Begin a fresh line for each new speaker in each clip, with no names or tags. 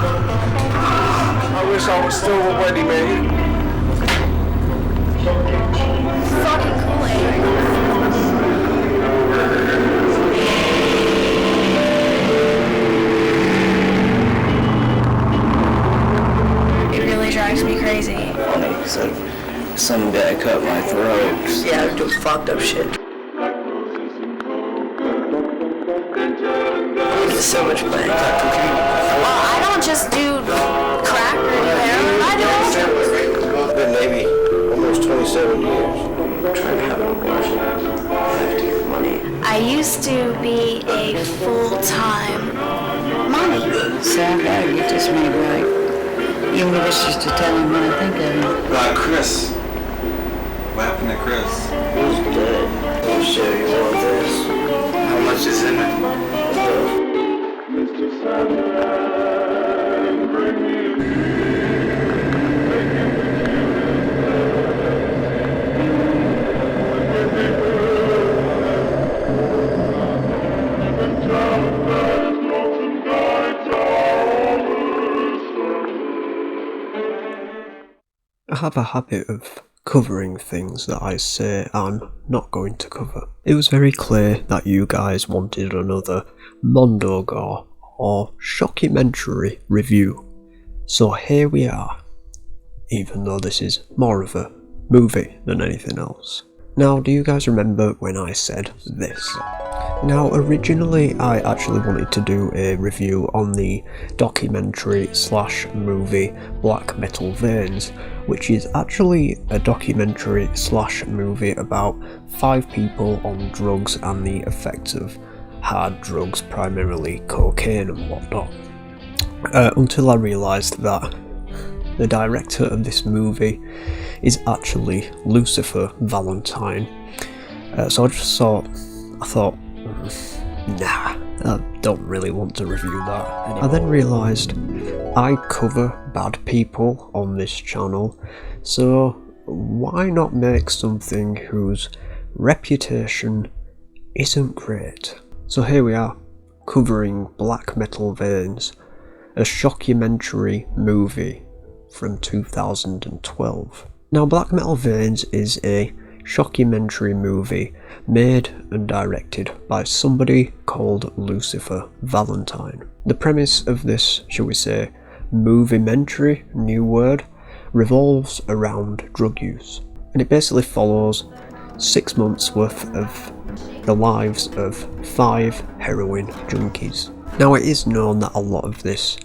I wish I was still with Wendy, man.
Fucking cool, It really drives me crazy.
Funny, because some guy cut my throat.
Yeah, I do fucked up shit. There's so much money.
Well, I don't just do crack or heroin. I do
It's been maybe almost 27 years. I'm trying to have an abortion. I have to get money.
I used to be a full-time mommy.
So I gotta get this made right. Even if it's just to tell him what I think of him.
Chris. What happened to Chris?
He's dead. I'm sure you want this.
How much is in it?
I have a habit of covering things that I say I'm not going to cover. It was very clear that you guys wanted another Mondo Gore or shockumentary review, so here we are, even though this is more of a movie than anything else. Now, do you guys remember when I said this? Now, originally I actually wanted to do a review on the documentary slash movie Black Metal Veins, which is actually a documentary slash movie about 5 people on drugs and the effects of hard drugs, primarily cocaine and whatnot. Until I realised that the director of this movie is actually Lucifer Valentine. So I thought, nah, I don't really want to review that anymore. I then realised I cover bad people on this channel, so why not make something whose reputation isn't great? So here we are, covering Black Metal Veins, a shockumentary movie from 2012. Now, Black Metal Veins is a shockumentary movie made and directed by somebody called Lucifer Valentine. The premise of this, shall we say, moviementary, new word, revolves around drug use, and it basically follows 6 months worth of the lives of 5 heroin junkies. Now, it is known that a lot of this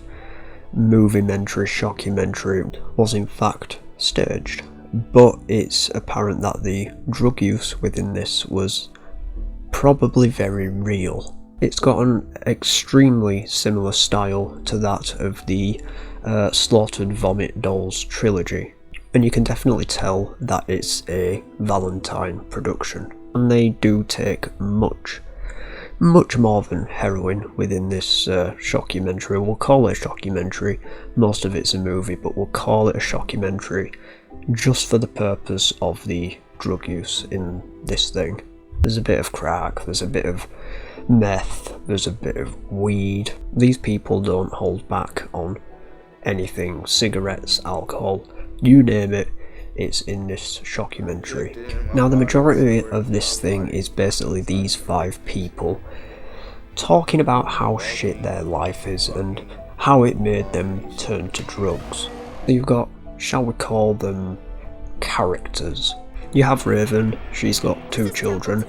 moviementary shockumentary was in fact staged, but it's apparent that the drug use within this was probably very real. It's got an extremely similar style to that of the Slaughtered Vomit Dolls trilogy, and you can definitely tell that it's a Valentine production, and they do take much more than heroin within this shockumentary. We'll call it a shockumentary, most of it's a movie, but we'll call it a shockumentary just for the purpose of the drug use in this thing. There's a bit of crack, there's a bit of meth, there's a bit of weed. These people don't hold back on anything, cigarettes, alcohol, you name it, it's in this shockumentary. Now, the majority of this thing is basically these 5 people talking about how shit their life is and how it made them turn to drugs. You've got, shall we call them, characters. You have Raven, she's got 2 children.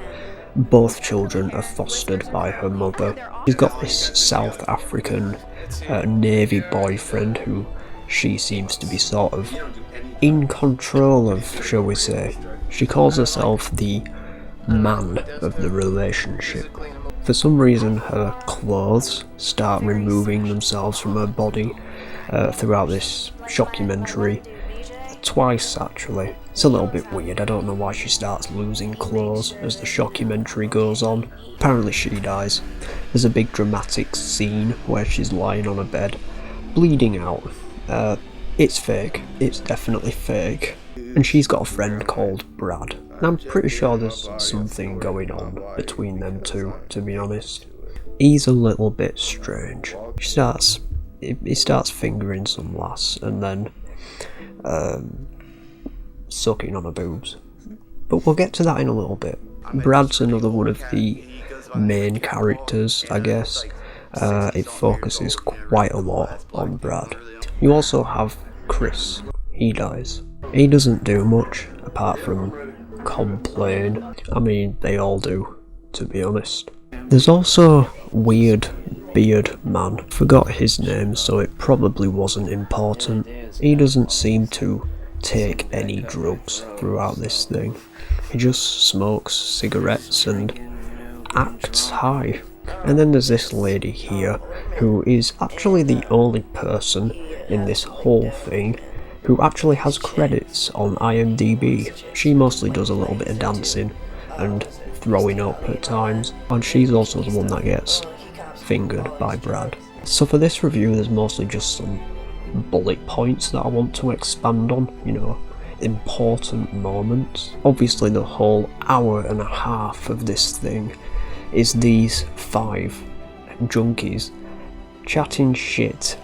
Both children are fostered by her mother. She's got this South African Navy boyfriend who she seems to be sort of in control of, shall we say. She calls herself the man of the relationship. For some reason her clothes start removing themselves from her body throughout this shockumentary. Twice actually. It's a little bit weird, I don't know why she starts losing clothes as the shockumentary goes on. Apparently she dies. There's a big dramatic scene where she's lying on a bed, bleeding out. It's fake, it's definitely fake. And she's got a friend called Brad. And I'm pretty sure there's something going on between them two, to be honest. He's a little bit strange. She starts he starts fingering some lass and then sucking on her boobs. But we'll get to that in a little bit. Brad's another one of the main characters, I guess. It focuses quite a lot on Brad. You also have Chris. He dies. He doesn't do much apart from complain. I mean, they all do, to be honest. There's also Weird Beard Man. Forgot his name, so it probably wasn't important. He doesn't seem to take any drugs throughout this thing. He just smokes cigarettes and acts high. And then there's this lady here, who is actually the only person in this whole thing who actually has credits on IMDb. She mostly does a little bit of dancing and throwing up at times, and she's also the one that gets fingered by Brad. So for this review, there's mostly just some bullet points that I want to expand on, you know, important moments. Obviously the whole hour and a half of this thing is these 5 junkies chatting shit,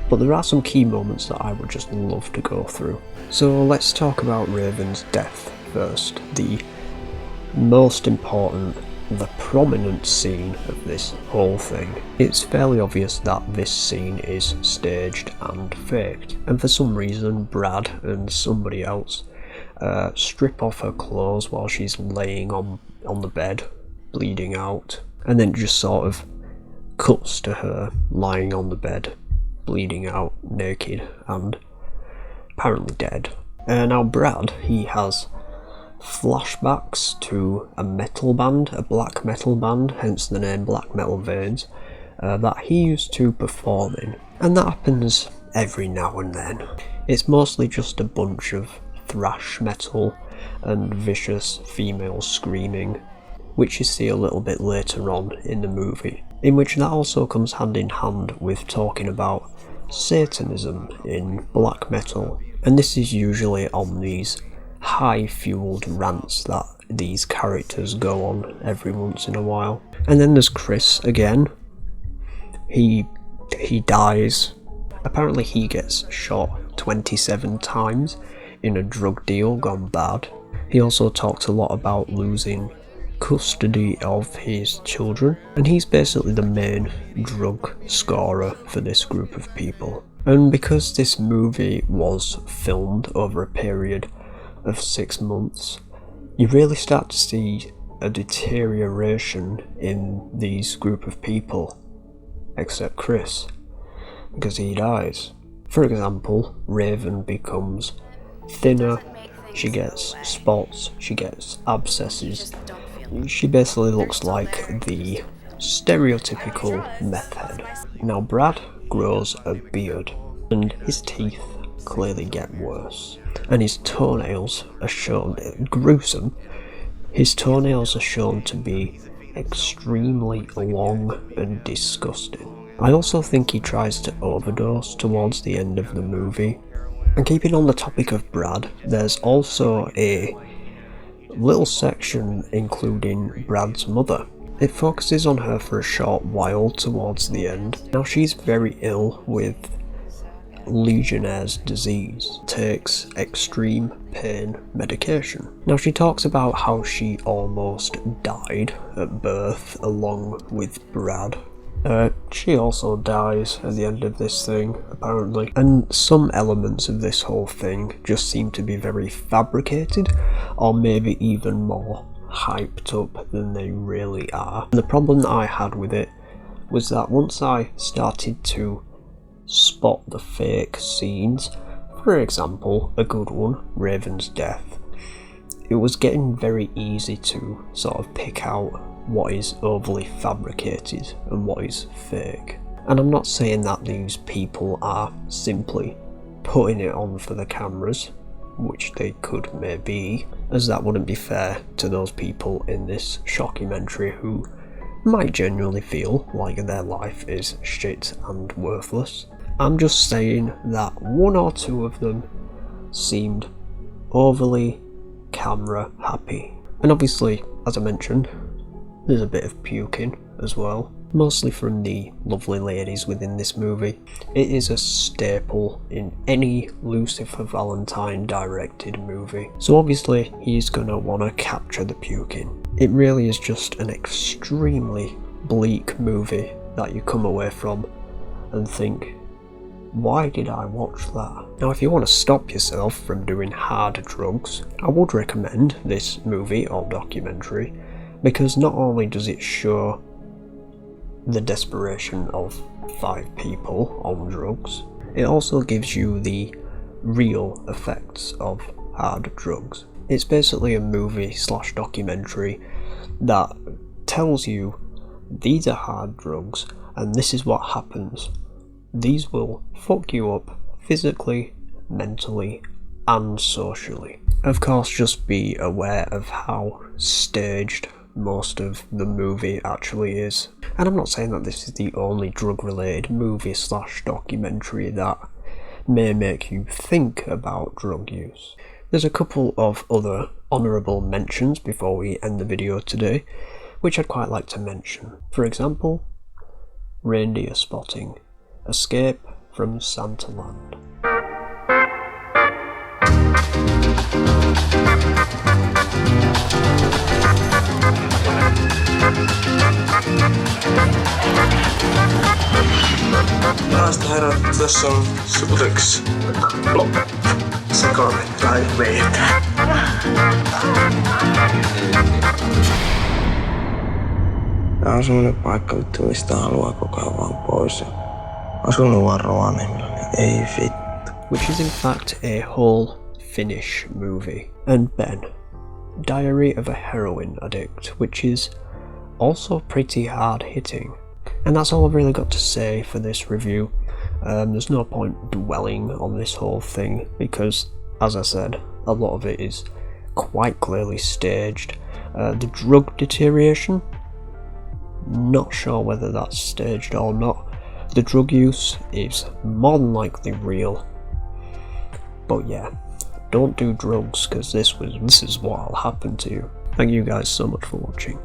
but there are some key moments that I would just love to go through. So let's talk about Raven's death first. The most important, the prominent scene of this whole thing. It's fairly obvious that this scene is staged and faked, and for some reason Brad and somebody else strip off her clothes while she's laying on the bed, bleeding out, and then just sort of cuts to her lying on the bed, bleeding out, naked, and apparently dead. Now Brad, he has flashbacks to a metal band, a black metal band, hence the name Black Metal Veins, that he used to perform in, and that happens every now and then. It's mostly just a bunch of thrash metal and vicious female screaming, which you see a little bit later on in the movie, in which that also comes hand in hand with talking about Satanism in black metal, and this is usually on these high-fueled rants that these characters go on every once in a while. And then there's Chris again. He dies. Apparently he gets shot 27 times in a drug deal gone bad. He also talked a lot about losing custody of his children, and he's basically the main drug scorer for this group of people. And because this movie was filmed over a period of 6 months, you really start to see a deterioration in these group of people, except Chris, because he dies. For example, Raven becomes thinner, she gets spots, she gets abscesses. She basically looks like the stereotypical meth head. Now Brad grows a beard, and his teeth clearly get worse, and his toenails are shown gruesome. His toenails are shown to be extremely long and disgusting. I also think he tries to overdose towards the end of the movie. And keeping on the topic of Brad, there's also a little section including Brad's mother. It focuses on her for a short while towards the end. Now she's very ill with Legionnaire's disease, takes extreme pain medication. Now she talks about how she almost died at birth along with Brad. She also dies at the end of this thing, apparently, and some elements of this whole thing just seem to be very fabricated, or maybe even more hyped up than they really are. And the problem that I had with it was that once I started to spot the fake scenes, for example, a good one, Raven's death, it was getting very easy to sort of pick out what is overly fabricated and what is fake. And I'm not saying that these people are simply putting it on for the cameras, which they could maybe, as that wouldn't be fair to those people in this shockumentary who might genuinely feel like their life is shit and worthless. I'm just saying that one or two of them seemed overly camera happy. And obviously, as I mentioned, there's a bit of puking as well. mostly from the lovely ladies within this movie. It is a staple in any Lucifer Valentine directed movie, so obviously he's gonna wanna capture the puking. It really is just an extremely bleak movie that you come away from and think, why did I watch that? Now, if you want to stop yourself from doing hard drugs, I would recommend this movie or documentary, because not only does it show the desperation of 5 people on drugs, it also gives you the real effects of hard drugs. It's basically a movie / documentary that tells you these are hard drugs and this is what happens. These will fuck you up physically, mentally, and socially. Of course, just be aware of how staged most of the movie actually is. And I'm not saying that this is the only drug-related movie / documentary that may make you think about drug use. There's a couple of other honourable mentions before we end the video today, which I'd quite like to mention. For example, Reindeer Spotting, Escape from Santaland.
Naiset herrat, tässä on Sutex. Sekalle tai veitä.
Tää on semmonen paikka vittu, mistä haluaa koko ajan vaan pois. Ja asunut vaan Rovaniemellä, niin ei vittu.
Which is in fact a whole Finnish movie. And Ben, Diary of a Heroin Addict, which is also pretty hard hitting. And that's all I've really got to say for this review. There's no point dwelling on this whole thing because, as I said, a lot of it is quite clearly staged. The drug deterioration, not sure whether that's staged or not. The drug use is more than likely real. But yeah, don't do drugs because this is what'll happen to you. Thank you guys so much for watching.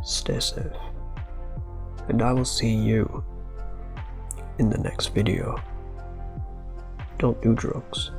Stay safe. And I will see you in the next video. Don't do drugs.